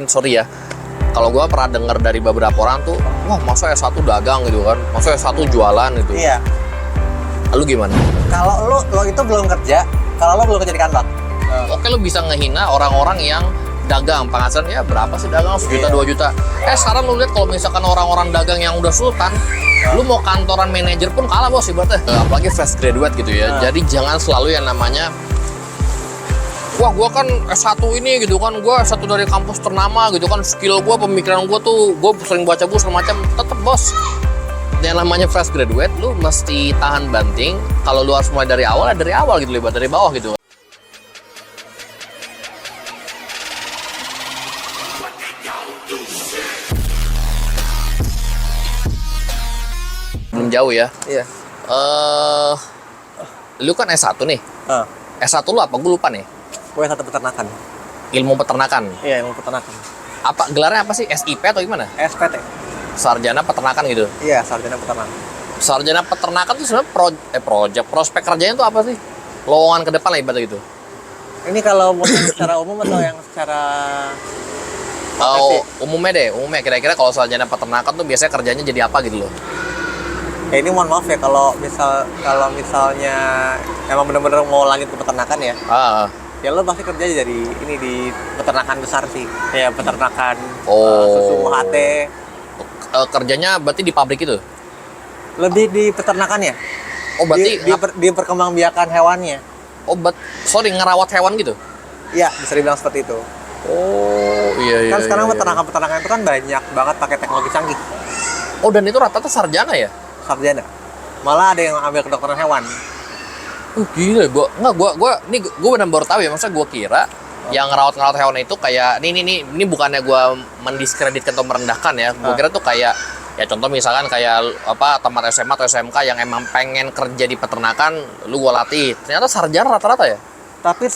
Sorry ya, kalau gue pernah dengar dari beberapa orang tuh, wah masa S1 dagang gitu kan, masa S1 jualan gitu. Iya. Lu gimana? Kalau lo itu belum kerja, kalau lo belum kerja di kantor. Oke, lu bisa ngehina orang-orang yang dagang, penghasilan ya berapa sih dagang, 1 juta, 2 juta. Sekarang lu lihat kalau misalkan orang-orang dagang yang udah sultan, lu mau kantoran manajer pun kalah bos ibaratnya. Apalagi fresh graduate gitu ya. Jadi jangan selalu yang namanya, wah gue kan S1 ini gitu kan, gue S1 dari kampus ternama gitu kan, skill gue, pemikiran gue tuh, gue sering baca buku segala macam. Tetep bos, yang namanya fresh graduate, lu mesti tahan banting. Kalau lu harus mulai dari awal, ya dari awal gitu, lebat dari bawah gitu. Belum jauh ya. Iya. Lu kan S1 nih. S1 lu apa? Gue lupa nih. Gue satu peternakan. Ilmu peternakan. Iya, ilmu peternakan. Apa gelarnya apa sih? SIP atau gimana? SPT. Sarjana peternakan gitu. Iya, sarjana peternakan. Sarjana peternakan tuh sebenarnya prospek kerjanya tuh apa sih? Lowongan ke depan lah ibaratnya gitu. Ini kalau mau secara umum atau yang secara Umumnya kira-kira kalau sarjana peternakan tuh biasanya kerjanya jadi apa gitu loh. Ya ini mohon maaf ya kalau misalnya emang bener-bener mau lanjut ke peternakan ya. Ya lo pasti kerja jadi ini di peternakan besar sih. Kayak peternakan susu UHT. Kerjanya berarti di pabrik itu? Lebih di peternakan ya. Oh berarti di perkembangbiakan hewannya. Sorry, ngerawat hewan gitu? Iya, bisa dibilang seperti itu. Oh iya. Kan sekarang peternakan itu kan banyak banget pakai teknologi canggih. Oh, dan itu rata-rata sarjana ya? Sarjana. Malah ada yang ambil kedokteran hewan. Gila, gua benar baru tahu ya, masa gua kira yang ngerawat hewan itu kayak ini bukannya gua mendiskreditkan atau merendahkan ya. Gua kira tuh kayak ya contoh misalkan kayak apa teman SMA atau SMK yang emang pengen kerja di peternakan, lu gua latih. Ternyata sarjana rata-rata ya. Tapi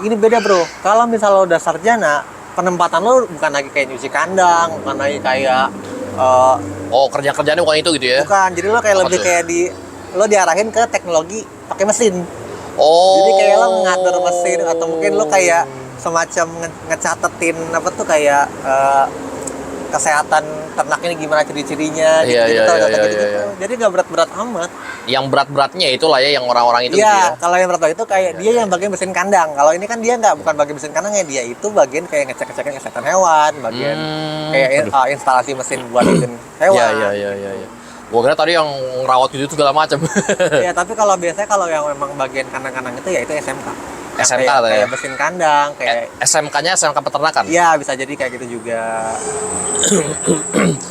ini beda bro. Kalau misalnya lo udah sarjana, penempatan lo bukan lagi kayak nyuci kandang, bukan lagi kayak kerjanya bukan itu gitu ya? Bukan, jadi lo kayak lebih kayak lo diarahin ke teknologi pakai mesin. Jadi kayak lo ngatur mesin atau mungkin lo kayak semacam ngecatetin apa tuh kayak kesehatan ternak ini gimana ciri-cirinya gitu. Jadi nggak berat-berat amat. Yang berat-beratnya itulah ya yang orang-orang itu. Iya, kalau yang berat-berat itu kayak dia yang bagian mesin kandang. Kalau ini kan dia bukan bagian mesin kandangnya, dia itu bagian kayak ngecek-ngecekin kesehatan hewan, bagian kayak instalasi mesin buat bikin hewan. Iya. Gua kira tadi yang ngerawat gitu segala macam. Iya, tapi kalau biasanya kalau yang memang bagian kandang-kandang itu ya itu SMK. SMK kayak mesin kandang, kayak SMK-nya SMK peternakan. Iya, bisa jadi kayak gitu juga.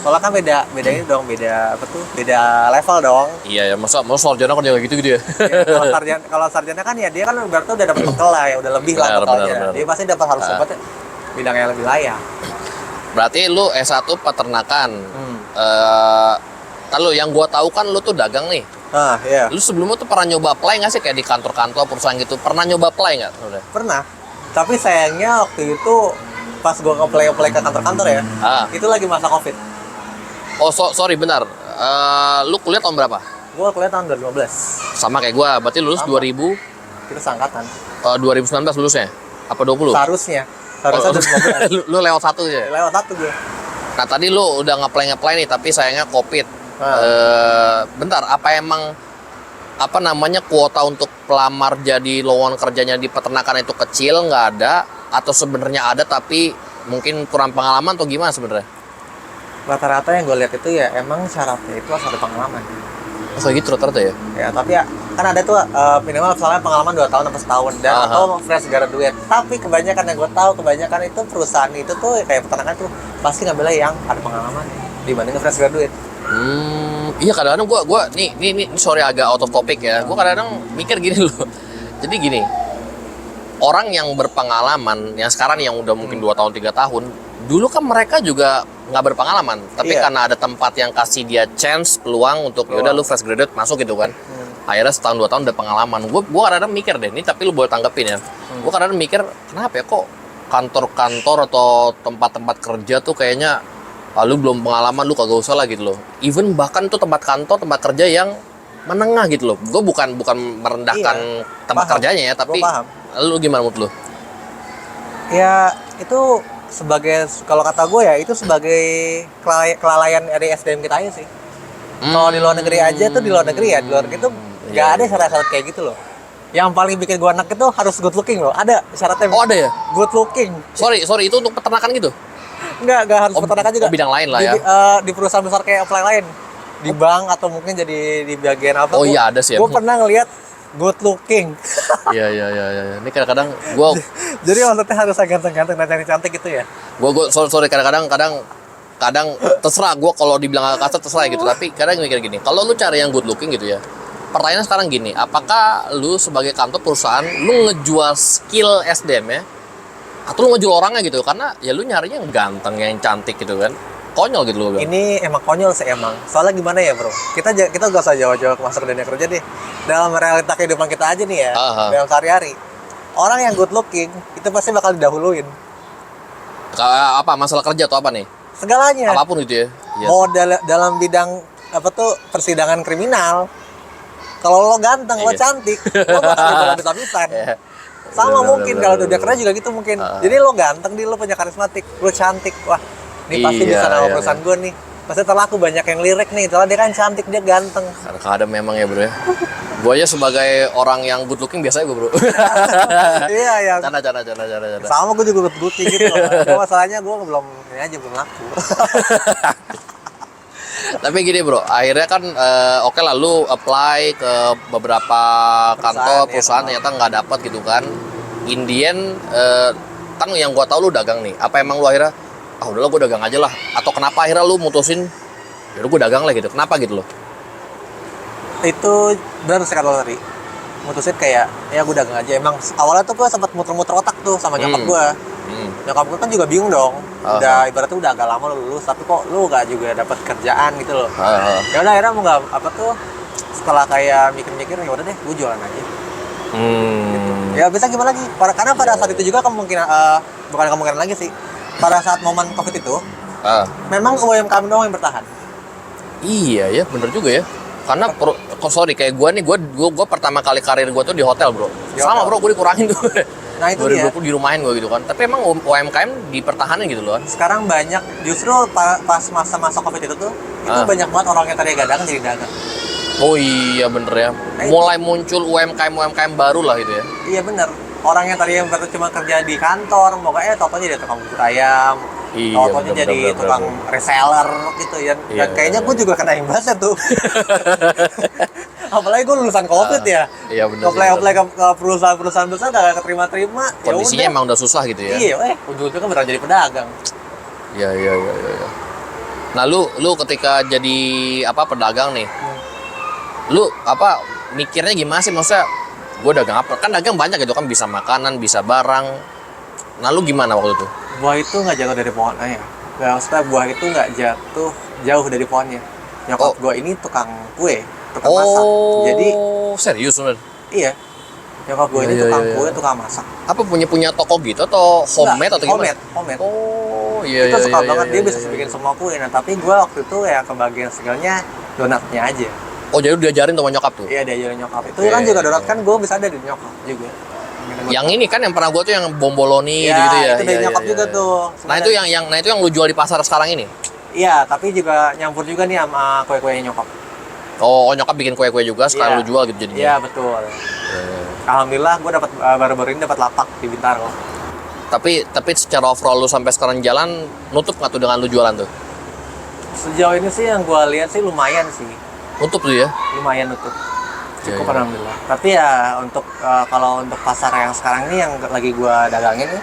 Soalnya kan beda ini dong, beda level dong. Iya ya, masa sarjana kerja kayak gitu ya. Ya, kalau sarjana kan ya dia kan berarti udah dapat bekal lah ya, udah lebih lah bekalnya. Dia pasti harus dapat bidang yang lebih layak. Berarti lu S1 peternakan. Lalu yang gua tahu kan lu tuh dagang nih. Iya. Lu sebelumnya tuh pernah nyoba apply nggak sih kayak di kantor-kantor perusahaan gitu? Pernah nyoba apply nggak? Pernah. Tapi sayangnya waktu itu pas gua apply ke kantor-kantor ya, itu lagi masa COVID. Sorry benar. Lu kuliah tahun berapa? Gua kuliah tahun 2015. Sama kayak gua, berarti lulus 2000. Kita seangkatan. 2019 lulusnya? Apa 20? Seharusnya 2015. Lu lewat satu ya? Lewat satu gue. Nah tadi lu udah nge-apply nih, tapi sayangnya COVID. Bentar, apa namanya kuota untuk pelamar jadi lowongan kerjanya di peternakan itu kecil, nggak ada, atau sebenarnya ada tapi mungkin kurang pengalaman atau gimana sebenarnya? Rata-rata yang gue lihat itu ya emang syaratnya itu harus ada pengalaman. Kayak gitu rata-rata ya? Ya, tapi ya kan ada tuh minimal misalnya pengalaman 2 tahun atau setahun dan atau fresh graduate. Tapi kebanyakan yang gue tahu itu perusahaan itu tuh kayak peternakan tuh pasti ngambilnya yang ada pengalaman dibanding fresh graduate. Iya kadang-kadang gue nih sorry agak out of topic ya. Gue kadang-kadang mikir gini loh. Jadi gini, orang yang berpengalaman yang sekarang yang udah mungkin 2 tahun 3 tahun, dulu kan mereka juga nggak berpengalaman, tapi karena ada tempat yang kasih dia chance, peluang untuk yaudah lu fresh graduate masuk gitu kan. Akhirnya setahun 2 tahun udah pengalaman. Gue kadang-kadang mikir deh, ini tapi lu boleh tanggepin ya. Gue kadang-kadang mikir kenapa ya kok kantor-kantor atau tempat-tempat kerja tuh kayaknya lu belum pengalaman, lu kagak usah lah gitu loh. Even bahkan tuh tempat kantor, tempat kerja yang menengah gitu loh. Gue bukan merendahkan tempat kerjanya ya, tapi lu gimana menurut lu? Ya itu sebagai, kalau kata gue ya itu sebagai kelalaian dari SDM kita aja sih. Kalau di luar negeri aja tuh, di luar negeri ya, di luar itu nggak ada syarat-syarat kayak gitu loh. Yang paling bikin gue enak itu harus good looking loh. Ada syaratnya. Oh ada ya? Good looking. Sorry itu untuk peternakan gitu? Nggak harus peternakan juga. Oh bidang lain lah ya? Di perusahaan besar kayak offline lain. Di bank atau mungkin jadi di bagian apa. Oh iya ada sih ya. Gue pernah ngeliat good looking. Iya. Ini kadang-kadang gue... Jadi maksudnya harus ganteng-ganteng dan cantik-cantik gitu ya? Gue sorry kadang terserah gue kalau dibilang agak kasar terserah gitu, tapi kadang mikir gini, kalau lu cari yang good looking gitu ya, pertanyaan sekarang gini, apakah lu sebagai kantor perusahaan lu ngejual skill SDM ya, atau lu ngejual orangnya gitu? Karena ya lu nyarinya yang ganteng, yang cantik gitu kan, konyol gitu loh. Ini emang konyol sih emang. Soalnya gimana ya bro, kita gak usah jauh-jauh masuk ke dunia kerja deh. Dalam realita kehidupan kita aja nih ya, dalam sehari-hari, orang yang good looking itu pasti bakal didahuluin. Apa masalah kerja atau apa nih? Segalanya. Apapun gitu ya. Yes. Mau dalam bidang apa tuh persidangan kriminal, kalau lo ganteng, lo cantik, lo bakal habis-habisan. Sama mungkin kalau dunia kerja juga gitu mungkin. Jadi lo ganteng, lo punya karismatik, lo cantik, wah ini pasti bisa nama perusahaan gue nih. Pasti terlaku banyak yang lirik nih, soalnya dia kan cantik, dia ganteng. Kadang memang ya bro ya. Gue aja sebagai orang yang good looking biasanya gue bro. Iya ya. Canda. Sama gue juga good looking gitu. Cuma masalahnya gue belum laku. Tapi gini bro, akhirnya kan oke lah lu apply ke beberapa kantor perusahaan ternyata nggak dapat gitu kan. In the end, kan yang gua tahu lu dagang nih. Apa emang lu akhirnya udahlah gua dagang aja lah? Atau kenapa akhirnya lu mutusin ya gua dagang lah gitu? Kenapa gitu loh? Itu benar sekali tadi. Mutusin kayak ya gue dagang aja. Emang awalnya tuh gue sempat muter-muter otak tuh sama nyokap gue. Nyokap gue kan juga bingung dong. Udah ibaratnya udah agak lama lu lulus, tapi kok lu gak juga dapat kerjaan gitu loh. Ya udah akhirnya mau nggak apa tuh, setelah kayak mikir-mikir ya udah deh gue jualan aja. Gitu. Ya bisa gimana lagi? Karena pada saat itu juga kemungkinan bukan kemungkinan lagi sih. Pada saat momen Covid itu memang UMKM doang yang bertahan. Iya ya, bener juga ya. Karena sorry kayak gue pertama kali karir gue tuh di hotel bro. Sama bro, gue dikurangin tuh. Nah itu 2020 di rumahin gue gitu kan. Tapi emang UMKM dipertahanin gitu loh. Sekarang banyak, justru pas masa-masa Covid itu tuh itu banyak banget orang yang tadi dagang jadi dagang. Oh iya bener ya. Mulai muncul UMKM baru lah gitu ya. Iya bener. Orang yang tadi yang baru cuma kerja di kantor, pokoknya totonya jadi tukang bubur ayam, totonya jadi tukang reseller gitu ya. Dan kayaknya gue juga kena imbasnya tuh. Apalagi gue lulusan Covid ya. Iya bener. Apply ke perusahaan-perusahaan besar gak keterima-terima. Kondisinya emang udah susah gitu ya. Iya, ujung-ujungnya beneran jadi pedagang. Iya. Nah lu ketika jadi pedagang nih, lu mikirnya gimana sih? Maksudnya gue dagang apa? Kan dagang banyak gitu kan, bisa makanan, bisa barang. Nah lu gimana waktu itu? Buah itu nggak jatuh dari pohonnya. Maksudnya buah itu nggak jatuh jauh dari pohonnya. Nyokap gue ini tukang kue, tukang masak. Jadi serius bener? Iya. Nyokap gue ini tukang kue, tukang masak. Apa punya toko gitu atau homemade atau gimana? Homemade. Oh iya. Itu suka banget, dia bisa bikin semua kue. Nah tapi gue waktu itu ya kebagian skillnya donatnya aja. Oh jadi udah diajarin sama nyokap tuh? Iya diajarin nyokap. Itu kan juga donat kan gue bisa ada di nyokap juga. Yang ini kan yang pernah gue tuh yang bomboloni gitu ya. Itu dari nyokap juga tuh. Nah itu yang lu jual di pasar sekarang ini? Iya, tapi juga nyampur juga nih sama kue-kue nyokap. Oh nyokap bikin kue-kue juga sekarang lu jual gitu jadinya? Iya betul. Alhamdulillah gue dapat baru-baru ini dapat lapak di Bintaro. Tapi secara overall lu sampai sekarang jalan nutup nggak tuh dengan lu jualan tuh? Sejauh ini sih yang gue lihat sih lumayan sih. Nutup tuh ya? Lumayan nutup. Cukup alhamdulillah. Tapi ya untuk kalau untuk pasar yang sekarang ini yang lagi gue dagangin nih,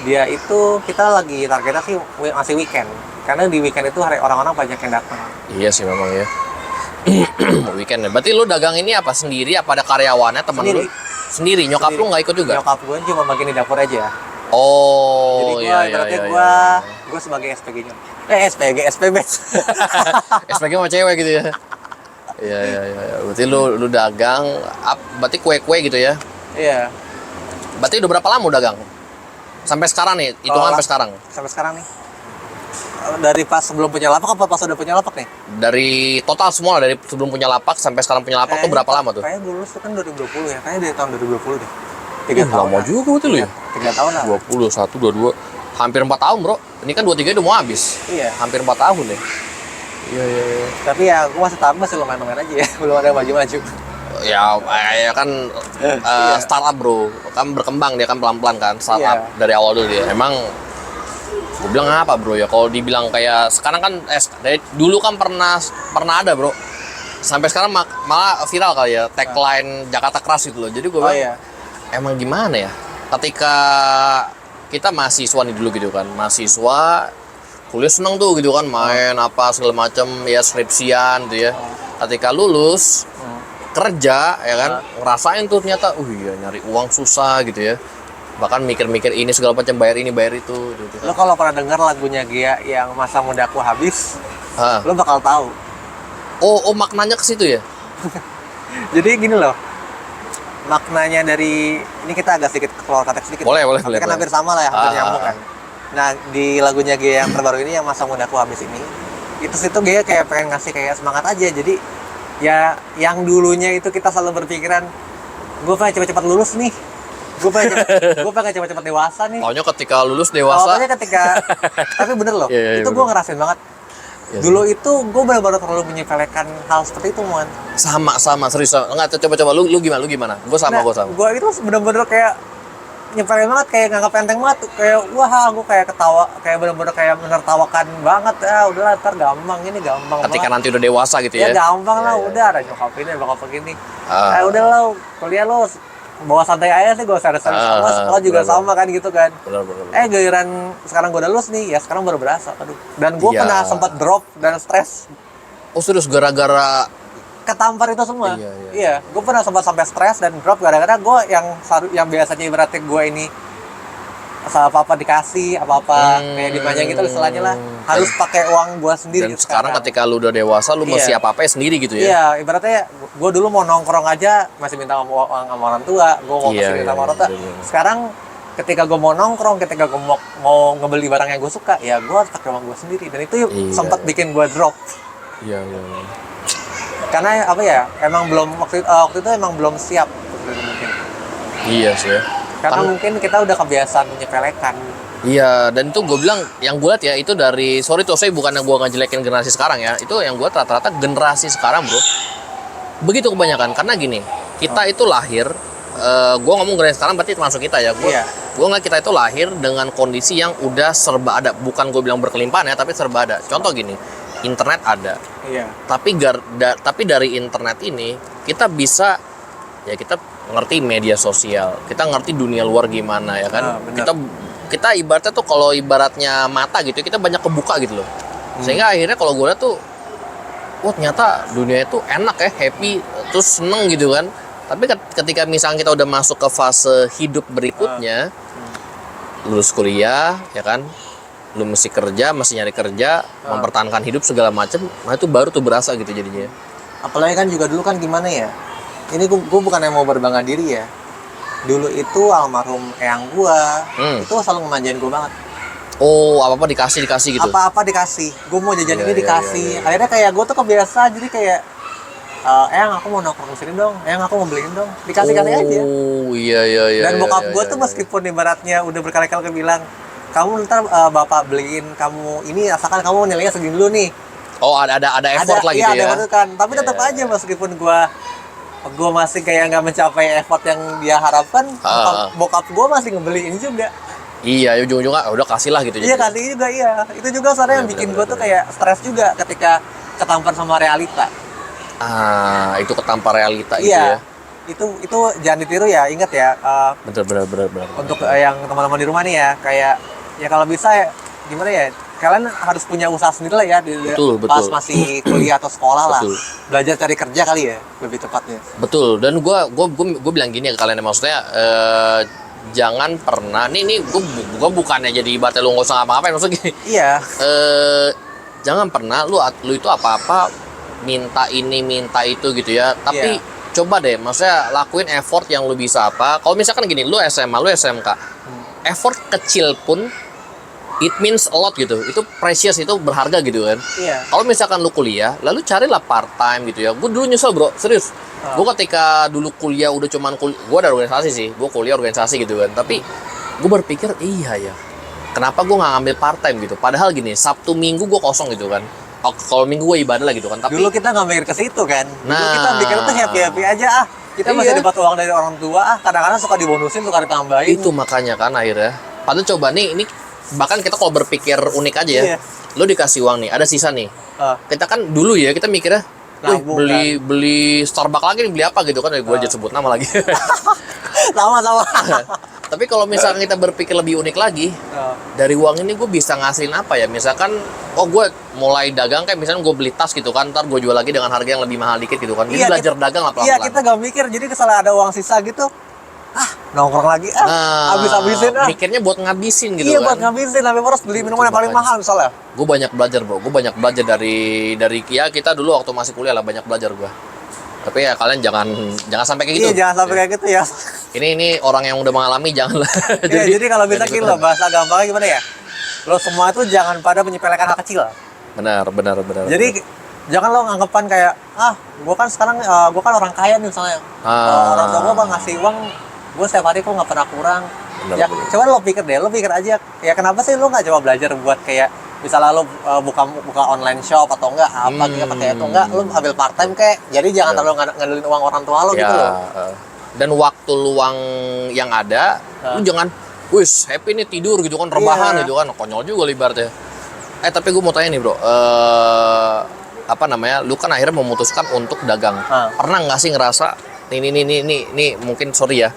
dia itu kita lagi targetnya sih masih weekend. Karena di weekend itu orang-orang banyak yang datang. Iya sih memang ya. Weekend ya. Berarti lu dagang ini apa sendiri? Apa ada karyawannya temen lu? Sendiri. Nyokap lu nggak ikut juga? Nyokap gue cuma bagian di dapur aja. Oh, jadi gue sebagai SPG-nya. SPB. SPG sama cewek gitu ya. Iya. Berarti lu dagang, berarti kue-kue gitu ya? Iya. Berarti udah berapa lama dagang? Sampai sekarang nih, hitungan sampai sekarang? Sampai sekarang nih. Dari pas sebelum punya lapak apa pas udah punya lapak nih? Dari total semua, dari sebelum punya lapak sampai sekarang punya lapak tuh berapa lama tuh? Kayaknya gue lulus tuh kan 2020 ya, kayaknya dari tahun 2020 deh. 3 tahun lama juga berarti lu ya? 3 tahun lah. 21, 22. Hampir 4 tahun bro. Ini kan 23 udah mau habis. Iya. Hampir 4 tahun ya. Iya. Tapi ya gue masih lumayan-lumayan aja ya. Belum ada yang maju-maju. Ya kan startup bro, kan berkembang dia kan pelan-pelan kan startup dari awal dulu dia. Emang gue bilang apa bro ya? Kalau dibilang kayak sekarang kan dari dulu kan pernah ada bro. Sampai sekarang malah viral kali ya tagline Jakarta Keras gitu loh. Jadi gue bilang emang gimana ya? Ketika kita mahasiswa nih dulu gitu kan, mahasiswa kuliah seneng tuh gitu kan, main apa segala macam ya skripsian gitu ya. Ketika lulus kerja ya kan, ngerasain tuh ternyata iya nyari uang susah gitu ya, bahkan mikir-mikir ini segala macam, bayar ini bayar itu gitu kan. Lo kalau pernah denger lagunya Gia yang Masa Mudaku Habis, lo bakal tahu. Oh maknanya ke situ ya. Jadi gini loh, maknanya dari ini kita agak sedikit keluar konteks sedikit, boleh tapi kan hampir sama lah ya, hampir nyambung kan. Nah di lagunya Gia yang terbaru ini yang Masa Mudaku Habis ini, itu situ Gia kayak pengen ngasih kayak semangat aja. Jadi ya yang dulunya itu kita selalu berpikiran gue pengen cepat-cepat lulus nih, gue pengen cepat-cepat dewasa nih. Taunya ketika lulus dewasa. Tapi bener loh, itu gue ngerasain banget. Dulu itu gue benar-benar terlalu menyepelekan hal seperti itu, Mon. Sama serius. Enggak, coba lu gimana? Gue sama. Gue itu bener-bener kayak nyepelin banget, kayak nganggap enteng banget, kayak wah gue kayak ketawa, kayak bener-bener kayak menertawakan banget. Udahlah ntar gampang, ini gampang ketika banget. nanti udah dewasa gitu ya. Ya gampang lah, udah ada nyokap ini bakal begini. Udah lah, kuliah lo bawa santai aja sih, gue serius sama sekolah juga sama kan gitu kan. Benar. Giliran sekarang gue udah lulus nih, ya sekarang baru berasa. Aduh. Dan gue pernah sempat drop dan stres. Oh serius, gara-gara ketampar itu semua. Iya. Gue pernah sempat sampai stres dan drop gara-gara gue yang biasanya ibaratnya gue ini apa-apa dikasih, apa-apa kayak dipanjang gitu istilahnya lah, harus pakai uang gue sendiri. Dan sekarang ketika lu udah dewasa, lu mesti apa-apa sendiri gitu ya. Iya, ibaratnya gue dulu mau nongkrong aja masih minta uang sama orang tua, gue mau kasih minta sama orang tua. Sekarang ketika gue mau nongkrong, ketika gue mau ngebeli barang yang gue suka, ya gue harus pakai uang gue sendiri. Dan itu sempat bikin gue drop. Iya. Karena apa ya, emang belum waktu itu emang belum siap mungkin. Iya sih ya. Karena mungkin kita udah kebiasaan menyepelekan. Iya, dan itu gue bilang, yang gue lihat ya itu dari, sorry tuh saya bukan yang gue ngejelekin generasi sekarang ya, itu yang gue rata-rata generasi sekarang bro, begitu kebanyakan. Karena gini, kita itu lahir, gue ngomong generasi sekarang berarti termasuk kita ya, gue ngeliat kita itu lahir dengan kondisi yang udah serba ada, bukan gue bilang berkelimpahan ya, tapi serba ada. Contoh gini, internet ada, tapi dari internet ini kita bisa ya, kita ngerti media sosial, kita ngerti dunia luar gimana ya kan. Kita ibaratnya tuh, kalau ibaratnya mata gitu, kita banyak kebuka gitu loh. Sehingga akhirnya kalau gue lihat tuh, wah ternyata dunia itu enak ya, happy, terus seneng gitu kan. Tapi ketika misalnya kita udah masuk ke fase hidup berikutnya, lulus kuliah ya kan, lu mesti kerja, mesti nyari kerja, mempertahankan hidup segala macem, nah itu baru tuh berasa gitu jadinya. Apalagi kan juga dulu kan gimana ya, ini gue bukan yang mau berbangga diri ya, dulu itu almarhum eyang gue itu selalu ngemanjain gue banget. Oh, apa-apa dikasih gitu? Apa-apa dikasih, gue mau jajan ini dikasih. Akhirnya kayak gue tuh kebiasa, jadi kayak eyang aku mau nongkrong sini dong, eyang aku mau beliin dong, dikasih aja. Oh iya. Dan bokap gue tuh meskipun ibaratnya udah berkali-kali bilang, kamu ntar bapak beliin kamu ini asalkan kamu nilainya segini dulu nih. Oh ada effort lah gitu ya. Iya ada effort kan, tapi tetap aja meskipun gue masih kayak nggak mencapai effort yang dia harapkan, bokap gue masih ngebeliin juga. Iya, ujung-ujungnya udah kasih lah gitu. Iya kasih juga, iya. Itu juga sebenarnya yang bikin gue tuh kayak stres juga ketika ketampar sama realita. Itu ketampar realita gitu ya. Itu jangan ditiru ya, ingat ya. Bener. Untuk yang teman-teman di rumah nih ya, kayak ya kalau bisa ya, gimana ya? Kalian harus punya usaha sendiri lah ya, pas masih kuliah atau sekolah lah. Belajar cari kerja kali ya, lebih tepatnya. Betul. Dan gue bilang gini ke kalian, maksudnya jangan pernah nih gue bukannya jadi ibaratnya lu nggak usah ngapa-ngapain, maksudnya gini. Iya. Jangan pernah lu itu apa-apa minta ini minta itu gitu ya. Tapi coba deh, maksudnya lakuin effort yang lu bisa apa. Kalau misalkan gini, lu SMA, lu SMK, effort kecil pun it means a lot gitu. Itu precious, itu berharga gitu kan. Iya. Kalau misalkan lu kuliah, lalu carilah part time gitu ya. Gue dulu nyesel bro, serius. Gue ketika dulu kuliah udah cuman gue ada organisasi sih. Gue kuliah organisasi gitu kan. Tapi gue berpikir iya ya. kenapa gue nggak ngambil part time gitu? Padahal gini, Sabtu Minggu gue kosong gitu kan. Kalau Minggu gue ibadah lah gitu kan. Tapi dulu kita nggak mikir ke situ kan. Dulu Nah. kita mikir tuh happy aja ah. Kita masih Iya. dapat uang dari orang tua ah. Kadang-kadang suka dibonusin, suka ditambahin. itu makanya kan akhirnya. Padahal coba nih, ini bahkan kita kalau berpikir unik aja ya. Iya. Lo dikasih uang nih, ada sisa nih. Ah. Kita kan dulu ya kita mikirnya, wih, Nabung, beli Starbucks lagi nih, beli apa gitu kan? Gue aja sebut nama lagi. Sama-sama. Tapi kalau misalkan kita berpikir lebih unik lagi, dari uang ini gue bisa ngasihin apa ya? Misalkan, oh gue mulai dagang kayak misalnya gue beli tas gitu kan, ntar gue jual lagi dengan harga yang lebih mahal dikit gitu kan. Jadi Iya, belajar dagang lah Iya, pelan-pelan. kita gak mikir. Jadi misalnya ada uang sisa gitu, nongkrong lagi habis-habisin mikirnya buat ngabisin gitu iya, kan. buat ngabisin sampai harus beli minuman yang paling mahal misalnya. Gue banyak belajar bro, gue banyak belajar dari ya kita dulu waktu masih kuliah lah banyak belajar gue. Tapi ya kalian jangan sampai kayak gitu. Iya, jangan sampai kayak gitu ya. Ini orang yang udah mengalami janganlah. Iya, jadi kalau bisa gini loh, bahasa gampangnya gimana ya? Lo semua itu jangan pada menyepelekan hal kecil. benar. Jadi jangan lo anggapan kayak gue kan sekarang gue kan orang kaya nih misalnya. Orang tua gue ngasih uang, gue setiap hari kok nggak pernah kurang. Benar. Coba lo pikir aja, ya kenapa sih lo nggak coba belajar buat kayak misalnya lo buka online shop atau enggak apa kayak pakai itu enggak, lo ambil part time kayak, jadi jangan terlalu ngandelin uang orang tua lo gitu loh. Dan waktu luang yang ada, lu jangan, wis happy nih tidur gitu kan, rebahan gitu kan, konyol juga ibaratnya. Tapi gue mau tanya nih bro, apa namanya, lu kan akhirnya memutuskan untuk dagang. Pernah nggak sih ngerasa, nih mungkin sorry ya,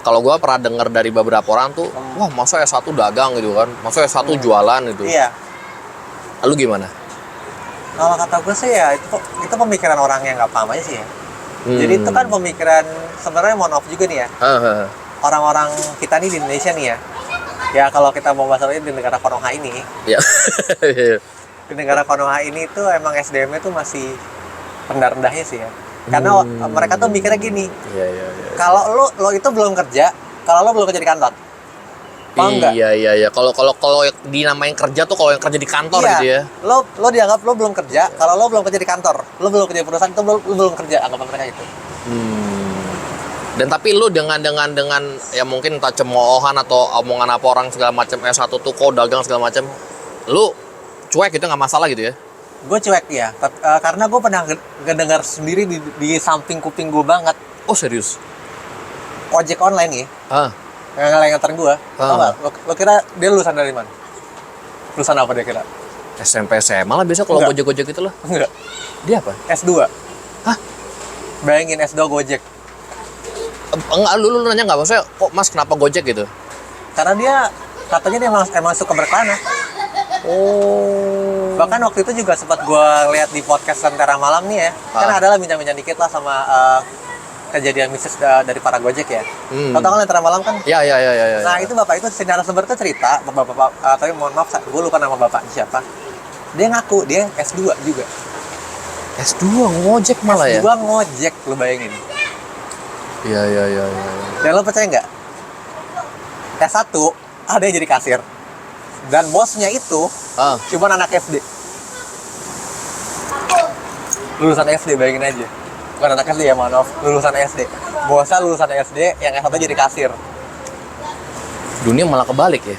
kalau gue pernah dengar dari beberapa orang tuh, wah masa S1 dagang gitu kan, masa S1 jualan gitu. Iya. Lalu gimana? Kalau kata gue sih ya itu pemikiran orang yang nggak paham aja sih ya. Jadi itu kan pemikiran sebenarnya mohon maaf juga nih ya. Orang-orang kita nih di Indonesia nih ya. Ya kalau kita mau bahas di negara Konoha ini. Ya. Di negara Konoha ini tuh emang SDM-nya tuh masih rendah-rendahnya sih ya. Karena mereka tuh mikirnya gini. Iya. Kalau lo itu belum kerja, kalau lo belum kerja di kantor. Paham nggak? Iya. Kalau dinamain kerja tuh kalau yang kerja di kantor gitu ya. Lo dianggap lo belum kerja, kalau lo belum kerja di kantor, lo belum kerja di perusahaan itu lo belum kerja, anggapan mereka itu. Dan tapi lu dengan ya mungkin entah cemoohan atau omongan apa orang segala macam S1 tuh kok dagang segala macam, lu cuek gitu nggak masalah gitu ya? Gue cuek ya, karena gue pernah ngedengar sendiri di samping kuping gue banget. Oh serius? Ojek online nih, yang nganterin gue. Tau nggak? Lo kira dia lulusan dari mana? Lulusan apa dia kira? SMP SMA lah biasa kalau Enggak. gojek itu lah. Enggak. Dia apa? S2. Hah? Bayangin S2 Gojek. Enggak, lu nanya nggak maksudnya kok mas kenapa gojek gitu? Karena dia katanya dia emang suka berkelana. Oh. Bahkan waktu itu juga sempat gue lihat di podcast Lentera Malam nih ya. Kan adalah bincang-bincang dikit lah sama kejadian mistis dari para Gojek ya. Lo tau kan Lentera Malam kan? Ya. Nah itu bapak itu si narasumber itu cerita, bapak tapi mohon maaf gue lupa nama bapaknya siapa. Dia ngaku dia S2 juga. S2 ngojek malah ya? S2 ngojek, lu bayangin. Iya. Dan lo percaya nggak? S1 ada yang jadi kasir. Dan bosnya itu cuma anak SD. Lulusan SD, bayangin aja. Bukan anak SD ya, maaf. Lulusan SD. Bosnya lulusan SD, yang S1 jadi kasir. Dunia malah kebalik ya?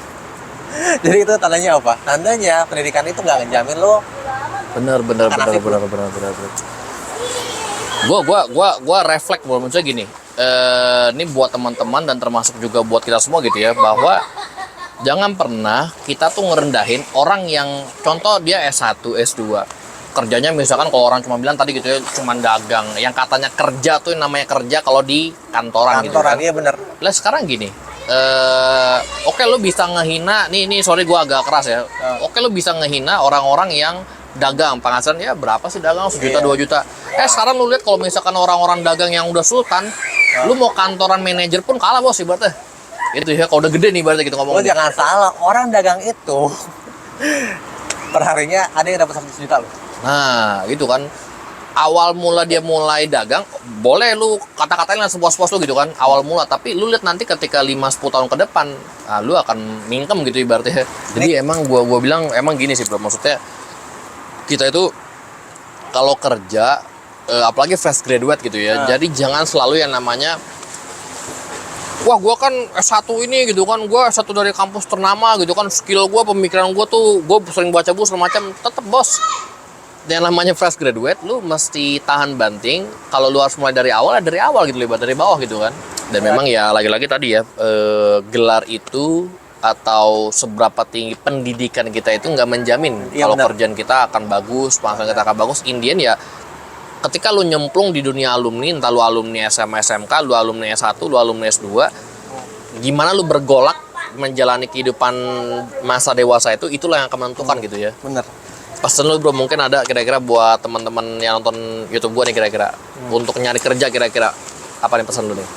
Jadi itu tandanya apa? Tandanya pendidikan itu nggak ngejamin lo. Bener. Gua refleks bahwa maksudnya gini. Ini buat teman-teman dan termasuk juga buat kita semua gitu ya, bahwa jangan pernah kita tuh ngerendahin orang yang contoh dia S1, S2. Kerjanya misalkan kalau orang cuma bilang tadi gitu ya, cuma dagang. Yang katanya kerja tuh namanya kerja kalau di kantoran gitu kan. Iya bener. Lah sekarang gini, oke lo bisa ngehina, nih sorry gua agak keras ya. Oke lo bisa ngehina orang-orang yang dagang, penghasilan ya berapa sih dagang, 1 juta, 2 juta. Sekarang lu lihat kalau misalkan orang-orang dagang yang udah sultan, lu mau kantoran manajer pun kalah bos ibaratnya. Itu ya kalau udah gede nih ibaratnya gitu ngomong. Lo jangan salah, orang dagang itu perharinya ada yang dapat 100 juta loh. Nah, gitu kan. Awal mula dia mulai dagang, boleh lu kata-katain lah sepuas-puas lu gitu kan, awal mula, tapi lu lihat nanti ketika 5-10 tahun ke depan, lu akan mingkem gitu ibaratnya. Jadi emang gua bilang emang gini sih bro, maksudnya kita itu kalau kerja apalagi fresh graduate gitu ya, jadi jangan selalu yang namanya wah gue kan S1 ini gitu kan, gue S1 dari kampus ternama gitu kan, skill gue, pemikiran gue tuh, gue sering baca buku segala macam. Tetep bos, yang namanya fresh graduate, lu mesti tahan banting. Kalau lu harus mulai dari awal, ya dari awal gitu, lebar dari bawah gitu kan. Dan memang ya lagi-lagi tadi ya, gelar itu atau seberapa tinggi pendidikan kita itu nggak menjamin Iya, kalau benar. kerjaan kita akan bagus, penghasilan kita akan bagus. Indian ya, ketika lu nyemplung di dunia alumni, entah lu alumni SMA, SMK, lu alumni S1, lu alumni S2, gimana lu bergolak menjalani kehidupan masa dewasa itu, itulah yang akan menentukan gitu ya. Bener. Pesan lu bro, mungkin ada kira-kira buat teman-teman yang nonton YouTube gua nih kira-kira untuk nyari kerja, kira-kira apa nih pesan lu nih?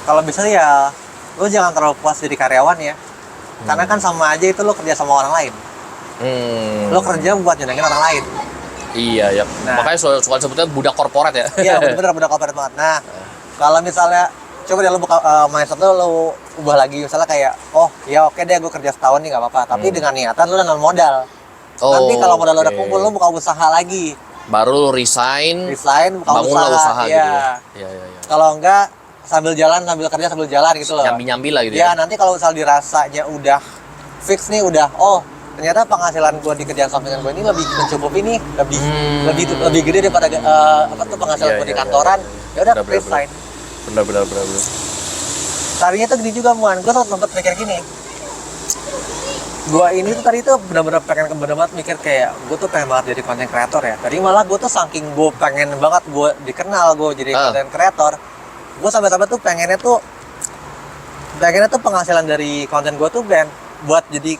Kalau bisa ya lu jangan terlalu puas jadi karyawan ya, karena kan sama aja itu lu kerja sama orang lain. Lu kerja buat nyenengin orang lain. Iya ya. Nah. Makanya suka sebutnya budak korporat ya. Iya bener udah corporate banget. Nah kalau misalnya coba deh lu buka mindset lu ubah lagi, misalnya kayak oh ya oke deh gue kerja setahun nih nggak apa-apa, tapi dengan niatan lu nanam modal. Nanti kalau modal lu udah oke. kumpul lu buka usaha lagi, Baru lu resign, buka bangunlah usaha gitu ya. ya. Iya. Kalau enggak sambil jalan sambil kerja sambil jalan gitu loh. Nyambi-nyambi lah gitu Ya ya. nanti kalau misal dirasanya udah fix nih, udah oh ternyata penghasilan gue di kerjaan sampingan gue ini lebih mencukupi nih, lebih gede daripada apa tuh penghasilan Iya, gue di iya, kantoran. Ya udah Benar, benar, resign. Benar. Tadinya tuh gini juga muan, gue sempet mikir gini. Gue ini tuh tadi tuh benar-benar pengen banget mikir kayak gue tuh pengen banget jadi konten kreator ya. Tadi malah gue tuh saking gue pengen banget gue dikenal gue jadi konten kreator, gue sampai-sampai tuh pengennya tuh penghasilan dari konten gue tuh buat jadi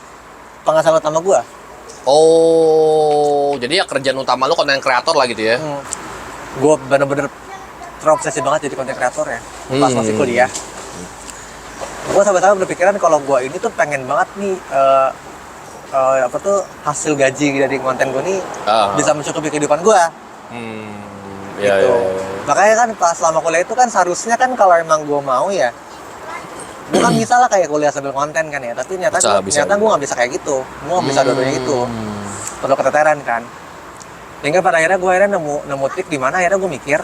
penghasilan utama gue. Oh, jadi ya kerjaan utama lu konten kreator lah gitu ya. Gue bener-bener terobsesi banget jadi konten kreator ya pas masih kuliah. Gue sampai-sampai berpikiran kalau gue ini tuh pengen banget nih apa tuh hasil gaji dari konten gue nih bisa mencukupi kehidupan gue. Iya, Gitu. iya. Makanya kan pas selama kuliah itu kan seharusnya kan kalau emang gue mau ya, gue kan bisa lah kayak kuliah sambil konten kan ya, tapi ternyata gue nggak bisa kayak gitu, gue nggak bisa dua-duanya gitu, perlu keteteran kan. Hingga pada akhirnya gue nemu trik di mana akhirnya gue mikir,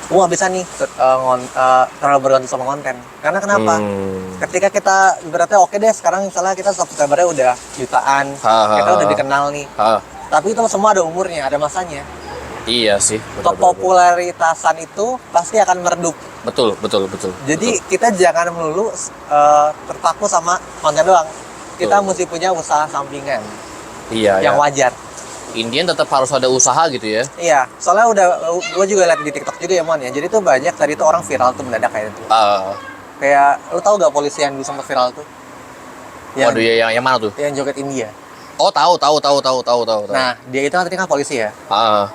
gue nggak bisa nih terlalu bergantung sama konten. Karena kenapa? Ketika kita berarti oke deh sekarang misalnya kita subscribernya udah jutaan, kita udah dikenal nih, tapi itu semua ada umurnya, ada masanya. Iya sih. Kepopularitasan itu pasti akan meredup. Betul. Jadi kita jangan melulu terpaku sama konten doang. Kita mesti punya usaha sampingan yang wajar. Indian tetap harus ada usaha gitu ya. Iya, soalnya gue juga lihat di TikTok juga ya Mon ya. Jadi tuh banyak tadi tuh orang viral tuh mendadak kayak itu. Kayak lu tahu gak polisi yang dulu sempat viral tuh? Waduh ya, yang mana tuh? Yang joget India. Oh tahu. Nah dia itu kan tadi kan polisi ya.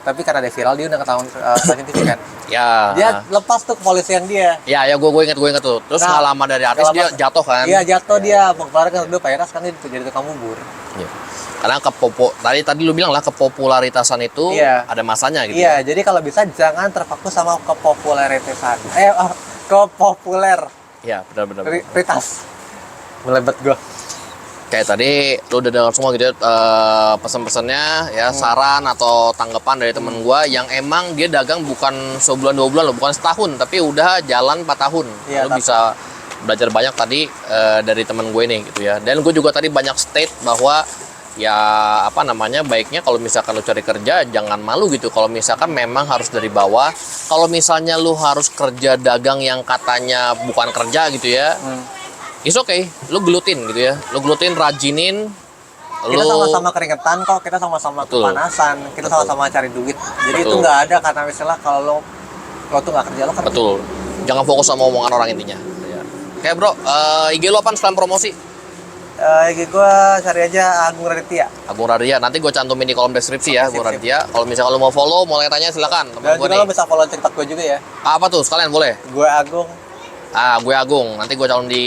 Tapi karena dia viral dia udah ketahuan stasiun TV kan. Ya. Dia lepas tuh kepolisian dia. Ya gue inget tuh. Terus nggak lama dari artis dia jatuh kan? Iya jatuh dia. Kemarin kan udah Pairas kan dia jadi tukang bubur. Iya. Karena tadi lu bilang lah kepopularitasan itu ada masanya gitu. Iya, jadi kalau bisa jangan terpaku sama kepopularitasan. Kepopuler. Iya, benar. Ritas. Melebet gua. Kayak tadi lu udah dengar semua gitu ya, pesan-pesannya ya, saran atau tanggapan dari temen gua yang emang dia dagang bukan sebulan 2 bulan loh, bukan setahun, tapi udah jalan 4 tahun. Iya, Lu bisa belajar banyak tadi dari temen gue nih gitu ya. Dan gue juga tadi banyak state bahwa ya apa namanya, baiknya kalau misalkan lu cari kerja jangan malu gitu. Kalau misalkan memang harus dari bawah, kalau misalnya lu harus kerja dagang yang katanya bukan kerja gitu ya, it's okay, lu gelutin gitu ya, lu gelutin, rajinin. Kita sama-sama keringetan kok, kita sama-sama kepanasan, kita sama-sama cari duit. Jadi itu nggak ada kata istilah kalau lo tuh nggak kerja, lo kerja. Betul, jangan fokus sama omongan orang intinya. Oke bro, IG lo apaan selain promosi? IG gue cari aja Agung Raditya. Agung Raditya, nanti gue cantumin di kolom deskripsi ya, Agung Raditya. Kalau misalkan lo mau follow, mau tanya silakan. Dan juga lo bisa follow TikTok gue juga ya. Apa tuh, sekalian boleh? Gue Agung. Gue Agung, nanti gue calon di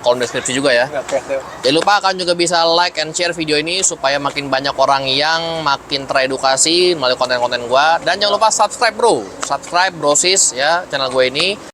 kolom deskripsi juga ya. Oke. Jangan lupa kan juga bisa like and share video ini supaya makin banyak orang yang makin teredukasi melalui konten-konten gue. Dan jangan lupa subscribe bro, subscribe brosis ya channel gue ini.